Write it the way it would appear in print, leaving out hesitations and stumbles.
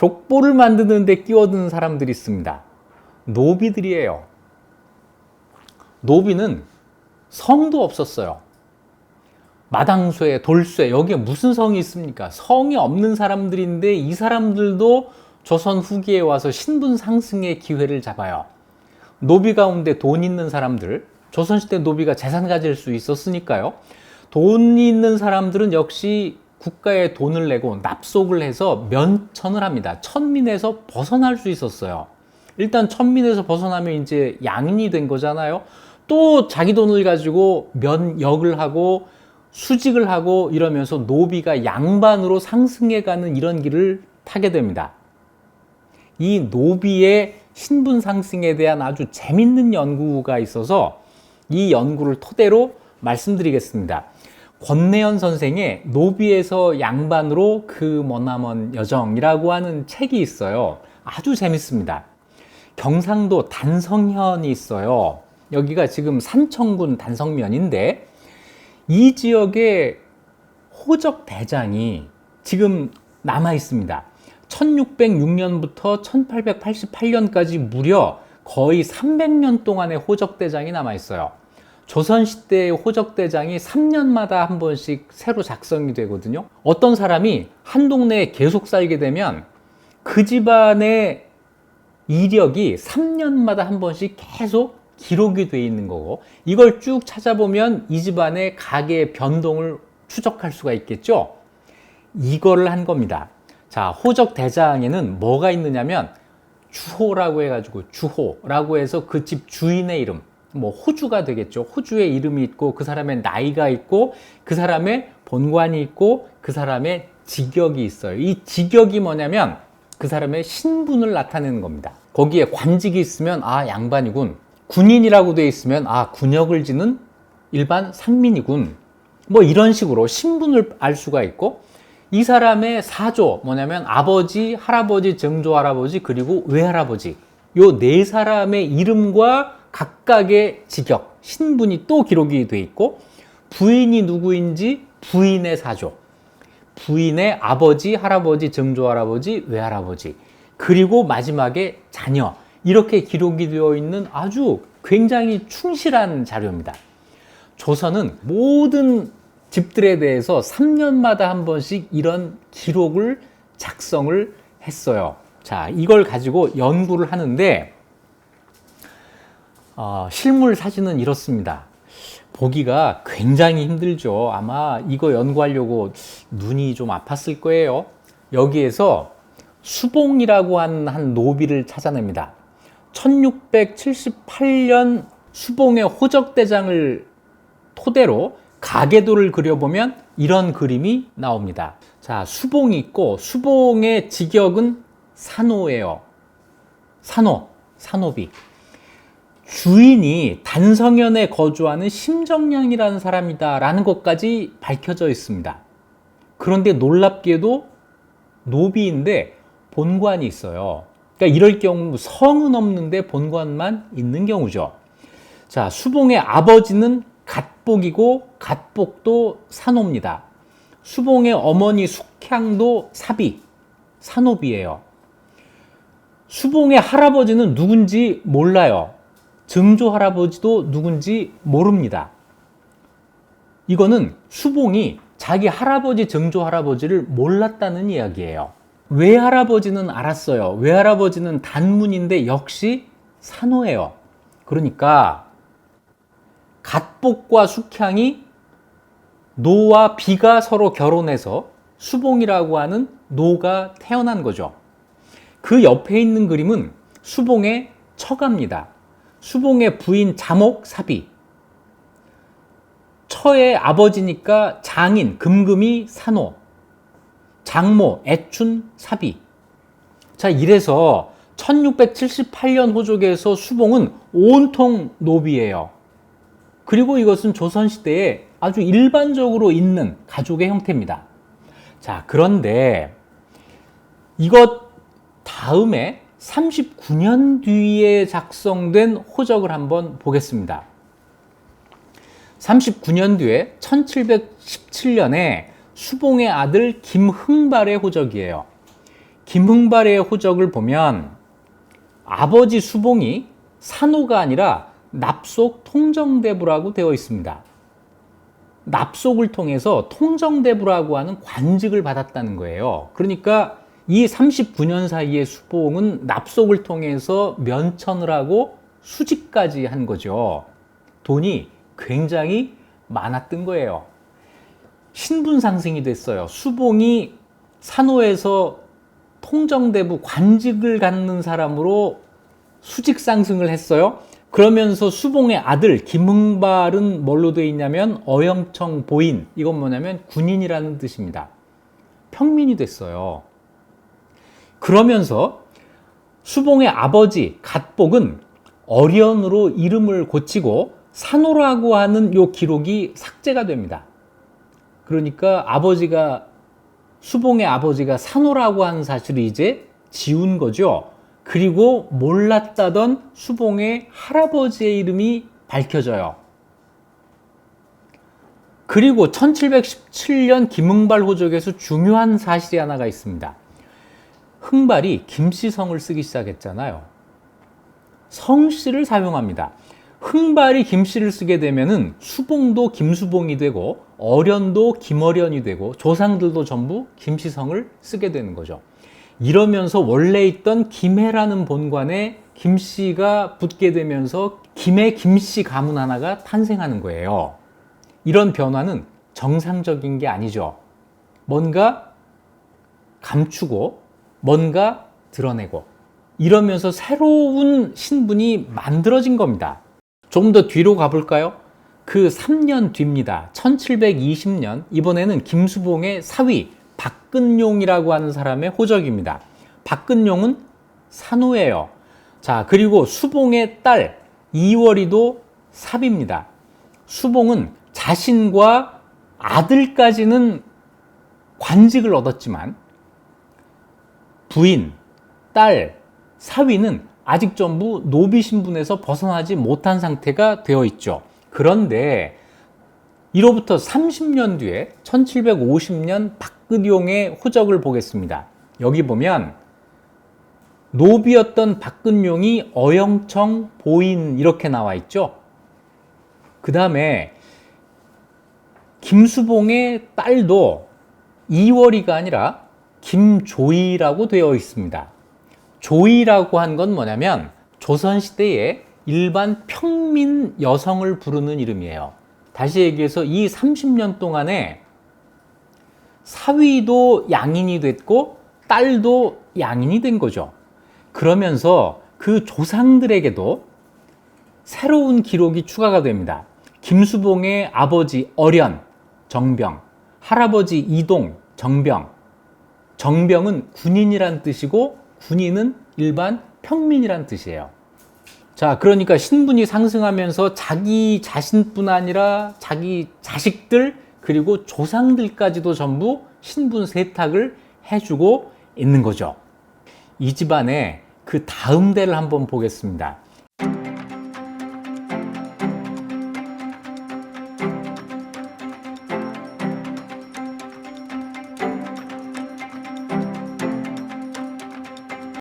족보를 만드는 데 끼어드는 사람들이 있습니다. 노비들이에요. 노비는 성도 없었어요. 마당쇠, 돌쇠, 여기에 무슨 성이 있습니까? 성이 없는 사람들인데 이 사람들도 조선 후기에 와서 신분 상승의 기회를 잡아요. 노비 가운데 돈 있는 사람들, 조선시대 노비가 재산 가질 수 있었으니까요. 돈 있는 사람들은 역시 국가에 돈을 내고 납속을 해서 면천을 합니다. 천민에서 벗어날 수 있었어요. 일단 천민에서 벗어나면 이제 양인이 된 거잖아요. 또 자기 돈을 가지고 면역을 하고 수직을 하고 이러면서 노비가 양반으로 상승해가는 이런 길을 타게 됩니다. 이 노비의 신분 상승에 대한 아주 재밌는 연구가 있어서 이 연구를 토대로 말씀드리겠습니다. 권내현 선생의 노비에서 양반으로 그 머나먼 여정이라고 하는 책이 있어요. 아주 재밌습니다. 경상도 단성현이 있어요. 여기가 지금 산청군 단성면인데 이 지역에 호적 대장이 지금 남아 있습니다. 1606년부터 1888년까지 무려 거의 300년 동안의 호적 대장이 남아 있어요. 조선시대의 호적 대장이 3년마다 한 번씩 새로 작성이 되거든요. 어떤 사람이 한 동네에 계속 살게 되면 그 집안의 이력이 3년마다 한 번씩 계속 기록이 돼 있는 거고, 이걸 쭉 찾아보면 이 집안의 가계의 변동을 추적할 수가 있겠죠. 이거를 한 겁니다. 자, 호적 대장에는 뭐가 있느냐면 주호라고 해가지고, 주호라고 해서 그 집 주인의 이름, 뭐 호주가 되겠죠. 호주의 이름이 있고 그 사람의 나이가 있고 그 사람의 본관이 있고 그 사람의 직역이 있어요. 이 직역이 뭐냐면 그 사람의 신분을 나타내는 겁니다. 거기에 관직이 있으면 아, 양반이군. 군인이라고 되어 있으면 아, 군역을 지는 일반 상민이군. 뭐 이런 식으로 신분을 알 수가 있고, 이 사람의 사조 뭐냐면 아버지, 할아버지, 증조할아버지 그리고 외할아버지, 요 네 사람의 이름과 각각의 직역, 신분이 또 기록이 돼 있고, 부인이 누구인지 부인의 사조, 부인의 아버지, 할아버지, 증조할아버지, 외할아버지, 그리고 마지막에 자녀, 이렇게 기록이 되어 있는 아주 굉장히 충실한 자료입니다. 조선은 모든 집들에 대해서 3년마다 한 번씩 이런 기록을 작성을 했어요. 자, 이걸 가지고 연구를 하는데 실물 사진은 이렇습니다. 보기가 굉장히 힘들죠. 아마 이거 연구하려고 눈이 좀 아팠을 거예요. 여기에서 수봉이라고 한 노비를 찾아냅니다. 1678년 수봉의 호적대장을 토대로 가계도를 그려보면 이런 그림이 나옵니다. 자, 수봉이 있고 수봉의 직역은 산호예요. 산호비. 주인이 단성현에 거주하는 심정량이라는 사람이다 라는 것까지 밝혀져 있습니다. 그런데 놀랍게도 노비인데 본관이 있어요. 그러니까 이럴 경우 성은 없는데 본관만 있는 경우죠. 자, 수봉의 아버지는 갓복이고 갓복도 산호입니다. 수봉의 어머니 숙향도 사비, 산호비예요. 수봉의 할아버지는 누군지 몰라요. 증조 할아버지도 누군지 모릅니다. 이거는 수봉이 자기 할아버지, 증조 할아버지를 몰랐다는 이야기예요. 외할아버지는 알았어요. 외할아버지는 단문인데 역시 산호예요. 그러니까 갓복과 숙향이 노와 비가 서로 결혼해서 수봉이라고 하는 노가 태어난 거죠. 그 옆에 있는 그림은 수봉의 처가입니다. 수봉의 부인 자목 사비, 처의 아버지니까 장인 금금이 산호, 장모 애춘 사비. 자, 이래서 1678년 호족에서 수봉은 온통 노비예요. 그리고 이것은 조선시대에 아주 일반적으로 있는 가족의 형태입니다. 자, 그런데 이것 다음에 39년 뒤에 작성된 호적을 한번 보겠습니다. 39년 뒤에 1717년에 수봉의 아들 김흥발의 호적이에요. 김흥발의 호적을 보면 아버지 수봉이 산호가 아니라 납속 통정대부라고 되어 있습니다. 납속을 통해서 통정대부라고 하는 관직을 받았다는 거예요. 그러니까 이 39년 사이에 수봉은 납속을 통해서 면천을 하고 수직까지 한 거죠. 돈이 굉장히 많았던 거예요. 신분 상승이 됐어요. 수봉이 산호에서 통정대부 관직을 갖는 사람으로 수직 상승을 했어요. 그러면서 수봉의 아들 김흥발은 뭘로 되어 있냐면 어영청 보인, 이건 뭐냐면 군인이라는 뜻입니다. 평민이 됐어요. 그러면서 수봉의 아버지 갓복은 어련으로 이름을 고치고 산호라고 하는 요 기록이 삭제가 됩니다. 그러니까 수봉의 아버지가 산호라고 하는 사실을 이제 지운 거죠. 그리고 몰랐다던 수봉의 할아버지의 이름이 밝혀져요. 그리고 1717년 김흥발 호적에서 중요한 사실이 하나가 있습니다. 흥발이 김씨성을 쓰기 시작했잖아요. 성씨를 사용합니다. 흥발이 김씨를 쓰게 되면은 수봉도 김수봉이 되고 어련도 김어련이 되고 조상들도 전부 김씨성을 쓰게 되는 거죠. 이러면서 원래 있던 김해라는 본관에 김씨가 붙게 되면서 김해 김씨 가문 하나가 탄생하는 거예요. 이런 변화는 정상적인 게 아니죠. 뭔가 감추고 뭔가 드러내고 이러면서 새로운 신분이 만들어진 겁니다. 좀 더 뒤로 가볼까요? 그 3년 뒤입니다. 1720년, 이번에는 김수봉의 사위 박근용이라고 하는 사람의 호적입니다. 박근용은 산호예요. 자, 그리고 수봉의 딸 이월이도 삽입니다. 수봉은 자신과 아들까지는 관직을 얻었지만 부인, 딸, 사위는 아직 전부 노비 신분에서 벗어나지 못한 상태가 되어 있죠. 그런데 이로부터 30년 뒤에 1750년 박근용의 호적을 보겠습니다. 여기 보면 노비였던 박근용이 어영청 보인 이렇게 나와 있죠. 그 다음에 김수봉의 딸도 이월이가 아니라 김조이라고 되어 있습니다. 조이라고 한 건 뭐냐면 조선시대에 일반 평민 여성을 부르는 이름이에요. 다시 얘기해서 이 30년 동안에 사위도 양인이 됐고 딸도 양인이 된 거죠. 그러면서 그 조상들에게도 새로운 기록이 추가가 됩니다. 김수봉의 아버지 어련, 정병, 할아버지 이동, 정병. 정병은 군인이란 뜻이고 군인은 일반 평민이란 뜻이에요. 자, 그러니까 신분이 상승하면서 자기 자신뿐 아니라 자기 자식들 그리고 조상들까지도 전부 신분 세탁을 해주고 있는 거죠. 이 집안의 그 다음 대를 한번 보겠습니다.